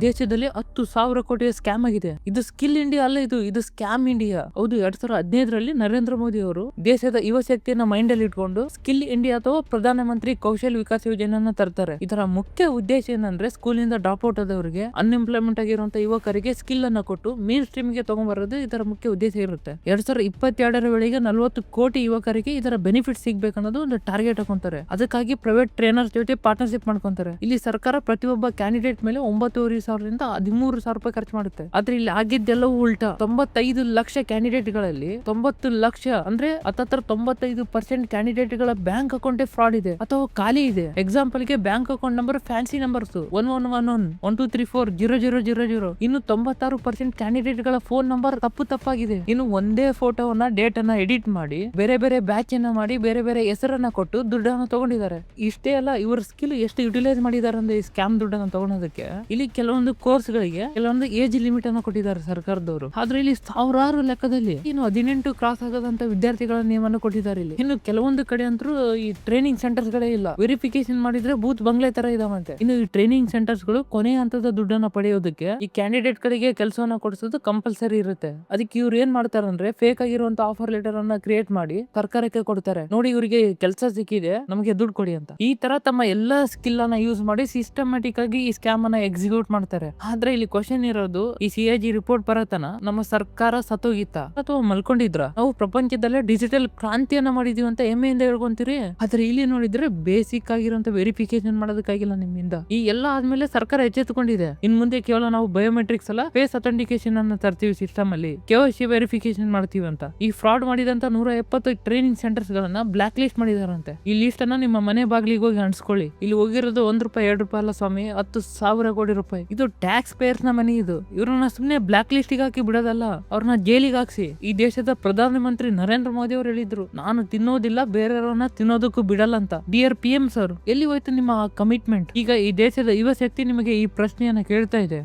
ದೇಶದಲ್ಲಿ 10,000 ಕೋಟಿಯ ಸ್ಕ್ಯಾಮ್ ಆಗಿದೆ. ಇದು ಸ್ಕಿಲ್ ಇಂಡಿಯಾ ಅಲ್ಲ, ಇದು ಸ್ಕ್ಯಾಮ್ ಇಂಡಿಯಾ. ಹೌದು, 2015ರಲ್ಲಿ ನರೇಂದ್ರ ಮೋದಿ ಅವರು ದೇಶದ ಯುವ ಶಕ್ತಿಯನ್ನ ಮೈಂಡ್ ಅಲ್ಲಿ ಇಟ್ಕೊಂಡು ಸ್ಕಿಲ್ ಇಂಡಿಯಾ ಅಥವಾ ಪ್ರಧಾನಮಂತ್ರಿ ಕೌಶಲ್ ವಿಕಾಸ್ ಯೋಜನೆಯನ್ನ ತರ್ತಾರೆ. ಇದರ ಮುಖ್ಯ ಉದ್ದೇಶ ಏನಂದ್ರೆ ಸ್ಕೂಲಿಂದ ಡ್ರಾಪ್ ಔಟ್ ಆದವರಿಗೆ, ಅನ್ಎಂಪ್ಲಾಯ್ಮೆಂಟ್ ಆಗಿರುವಂತಹ ಯುವಕರಿಗೆ ಸ್ಕಿಲ್ ಅನ್ನ ಕೊಟ್ಟು ಮೇನ್ ಸ್ಟ್ರೀಮ್ ಗೆ ತಗೊಂಡ್ಬರೋದು ಇದರ ಮುಖ್ಯ ಉದ್ದೇಶ ಇರುತ್ತೆ. 2022ರ ವೇಳೆಗೆ 40 ಕೋಟಿ ಯುವಕರಿಗೆ ಇದರ ಬೆನಿಫಿಟ್ ಸಿಗ್ಬೇಕನ್ನೋದು ಒಂದು ಟಾರ್ಗೆಟ್ ಹಾಕೊಂತಾರೆ. ಅದಕ್ಕಾಗಿ ಪ್ರೈವೇಟ್ ಟ್ರೈನರ್ಸ್ ಜೊತೆ ಪಾರ್ಟ್ನರ್ಶಿಪ್ ಮಾಡ್ಕೊಂತಾರೆ. ಇಲ್ಲಿ ಸರ್ಕಾರ ಪ್ರತಿಯೊಬ್ಬ ಕ್ಯಾಂಡಿಡೇಟ್ ಮೇಲೆ 9,500ರಿಂದ 13,000 ರೂಪಾಯಿ ಖರ್ಚು ಮಾಡುತ್ತೆ. ಆದ್ರೆ ಇಲ್ಲಿ ಆಗಿದ್ದೆಲ್ಲವೂ ಉಲ್ಟಾ. 95 ಲಕ್ಷ ಕ್ಯಾಂಡಿಡೇಟ್ ಗಳಲ್ಲಿ 90 ಲಕ್ಷ ಅಂದ್ರೆ 95% ಕ್ಯಾಂಡಿಡೇಟ್ ಗಳ ಬ್ಯಾಂಕ್ ಅಕೌಂಟ್ ಫ್ರಾಡ್ ಇದೆ ಅಥವಾ ಖಾಲಿ ಇದೆ. ಎಕ್ಸಾಂಪಲ್ ಗೆ bank account number fancy numbers 1111 1234 0000. ಇನ್ನು 96% ಕ್ಯಾಂಡಿಡೇಟ್ ಗಳ ಫೋನ್ ನಂಬರ್ ತಪ್ಪಾಗಿದೆ. ಇನ್ನು ಒಂದೇ ಫೋಟೋವನ್ನ ಡೇಟ್ ಅನ್ನ ಎಡಿಟ್ ಮಾಡಿ ಬೇರೆ ಬೇರೆ ಬ್ಯಾಚ್ ಅನ್ನ ಮಾಡಿ ಬೇರೆ ಬೇರೆ ಹೆಸರನ್ನ ಕೊಟ್ಟು ದುಡ್ಡನ್ನು ತಗೊಂಡಿದ್ದಾರೆ. ಇಷ್ಟೇ ಅಲ್ಲ, ಇವರ ಸ್ಕಿಲ್ ಎಷ್ಟು ಯುಟಿಲೈಸ್ ಮಾಡಿದ್ದಾರೆ ಅಂದ್ರೆ ಈ ಸ್ಕ್ಯಾಮ್ ದುಡ್ಡನ್ನು ತಗೊಳೋದಕ್ಕೆ. ಇಲ್ಲಿ ಕೆಲವೊಂದು ಕೋರ್ಸ್ ಗಳಿಗೆ ಕೆಲವೊಂದು ಏಜ್ ಲಿಮಿಟ್ ಅನ್ನು ಕೊಟ್ಟಿದ್ದಾರೆ ಸರ್ಕಾರದವರು. ಆದ್ರೆ ಇಲ್ಲಿ ಸಾವಿರಾರು ಲೆಕ್ಕದಲ್ಲಿ ಇನ್ನು 18 ಕ್ರಾಸ್ ಆಗದಂತ ವಿದ್ಯಾರ್ಥಿಗಳ ನೇಮನ್ನು ಕೊಟ್ಟಿದ್ದಾರೆ. ಇಲ್ಲಿ ಇನ್ನು ಕೆಲವೊಂದು ಕಡೆ ಅಂತೂ ಈ ಟ್ರೈನಿಂಗ್ ಸೆಂಟರ್ಸ್ ಗಳೇ ಇಲ್ಲ. ವೆರಿಫಿಕೇಶನ್ ಮಾಡಿದ್ರೆ ಬೂತ್ ಬಂಗ್ಲೆ ತರ ಇದಾವಂತೆ. ಇನ್ನು ಈ ಟ್ರೈನಿಂಗ್ ಸೆಂಟರ್ಸ್ ಗಳು ಕೊನೆ ಹಂತದ ದುಡ್ಡನ್ನ ಪಡೆಯೋದಕ್ಕೆ ಈ ಕ್ಯಾಂಡಿಡೇಟ್ ಗಳಿಗೆ ಕೆಲಸವನ್ನ ಕೊಡಿಸೋದು ಕಂಪಲ್ಸರಿ ಇರುತ್ತೆ. ಅದಕ್ಕೆ ಇವ್ರು ಏನ್ ಮಾಡ್ತಾರೆ ಅಂದ್ರೆ ಫೇಕ್ ಆಗಿರುವಂತ ಆಫರ್ ಲೆಟರ್ ಅನ್ನ ಕ್ರಿಯೇಟ್ ಮಾಡಿ ಸರ್ಕಾರಕ್ಕೆ ಕೊಡ್ತಾರೆ. ನೋಡಿ, ಇವರಿಗೆ ಕೆಲಸ ಸಿಕ್ಕಿದೆ, ನಮಗೆ ದುಡ್ಡು ಕೊಡಿ ಅಂತ. ಈ ತರ ತಮ್ಮ ಎಲ್ಲಾ ಸ್ಕಿಲ್ ಅನ್ನ ಯೂಸ್ ಮಾಡಿ ಸಿಸ್ಟಮ್ಯಾಟಿಕ್ ಆಗಿ ಈ ಸ್ಕ್ಯಾಮ್ ಅನ್ನ ಎಕ್ಸಿಕ್ಯೂಟ್ ಮಾಡ್ತಾರೆ. ಆದ್ರೆ ಇಲ್ಲಿ ಕ್ವಶನ್ ಇರೋದು, ಈ CAG ರಿಪೋರ್ಟ್ ಬರತನ ನಮ್ಮ ಸರ್ಕಾರ ಸತ್ತೋಗಿತ್ತ ಅಥವಾ ಮಲ್ಕೊಂಡಿದ್ರ? ನಾವು ಪ್ರಪಂಚದಲ್ಲೇ ಡಿಜಿಟಲ್ ಕ್ರಾಂತಿಯನ್ನ ಮಾಡಿದೀವಿ ಅಂತ ಹೆಮ್ಮೆಯಿಂದ ಹೇಳ್ಕೊಂತೀರಿ. ಆದ್ರೆ ಇಲ್ಲಿ ನೋಡಿದ್ರೆ ಬೇಸಿಕ್ ಆಗಿರುವಂತ ವೆರಿಫಿಕೇಶನ್ ಮಾಡೋದಕ್ಕಾಗಿಲ್ಲ ನಿಮ್ಮಿಂದ. ಈ ಎಲ್ಲ ಆದ್ಮೇಲೆ ಸರ್ಕಾರ ಎಚ್ಚೆತ್ತುಕೊಂಡಿದೆ. ಇನ್ ಮುಂದೆ ಕೇವಲ ನಾವು ಬಯೋಮೆಟ್ರಿಕ್ಸ್ ಅಲ್ಲ, ಫೇಸ್ ಅಥೆಂಟಿಕೇಶನ್ ಅನ್ನ ತರ್ತೀವಿ ಸಿಸ್ಟಮ್ ಅಲ್ಲಿ, KYC ವೆರಿಫಿಕೇಶನ್ ಮಾಡ್ತೀವಿ ಅಂತ. ಈ ಫ್ರಾಡ್ ಮಾಡಿದಂತ 170 ಟ್ರೈನಿಂಗ್ ಸೆಂಟರ್ಸ್ ಗಳನ್ನ ಬ್ಲಾಕ್ ಲಿಸ್ಟ್ ಮಾಡಿದಾರಂತೆ. ಈ ಲಿಸ್ಟ್ ಅನ್ನ ನಿಮ್ಮ ಮನೆ ಬಾಗಿಲಿಗೆ ಹೋಗಿ ಅಂಟಿಸ್ಕೊಳ್ಳಿ. ಇಲ್ಲಿ ಹೋಗಿರೋದು 1 ರೂಪಾಯಿ 2 ರೂಪಾಯಿ ಅಲ್ಲ ಸ್ವಾಮಿ, 10,000 ಕೋಟಿ ರೂಪಾಯಿ. ಇದು ಟ್ಯಾಕ್ಸ್ ಪೇಯರ್ಸ್ ನ ಮನಿ. ಇದು ಇವ್ರನ್ನ ಸುಮ್ನೆ ಬ್ಲಾಕ್ ಲಿಸ್ಟ್ ಗೆ ಹಾಕಿ ಬಿಡೋದಲ್ಲ, ಅವ್ರನ್ನ ಜೈಲಿಗೆ ಹಾಕ್ಸಿ. ಈ ದೇಶದ ಪ್ರಧಾನಮಂತ್ರಿ ನರೇಂದ್ರ ಮೋದಿ ಅವರು ಹೇಳಿದ್ರು, ನಾನು ತಿನ್ನೋದಿಲ್ಲ, ಬೇರೆಯವ್ರನ್ನ ತಿನ್ನೋದಕ್ಕೂ ಬಿಡಲ್ಲ ಅಂತ. ಡಿಯರ್ PM ಸರ್, ಎಲ್ಲಿ ಹೋಯ್ತು ನಿಮ್ಮ ಕಮಿಟ್ಮೆಂಟ್? ಈಗ ಈ ದೇಶದ ಯುವ ಶಕ್ತಿ ನಿಮಗೆ ಈ ಪ್ರಶ್ನೆಯನ್ನ ಕೇಳ್ತಾ ಇದೆ.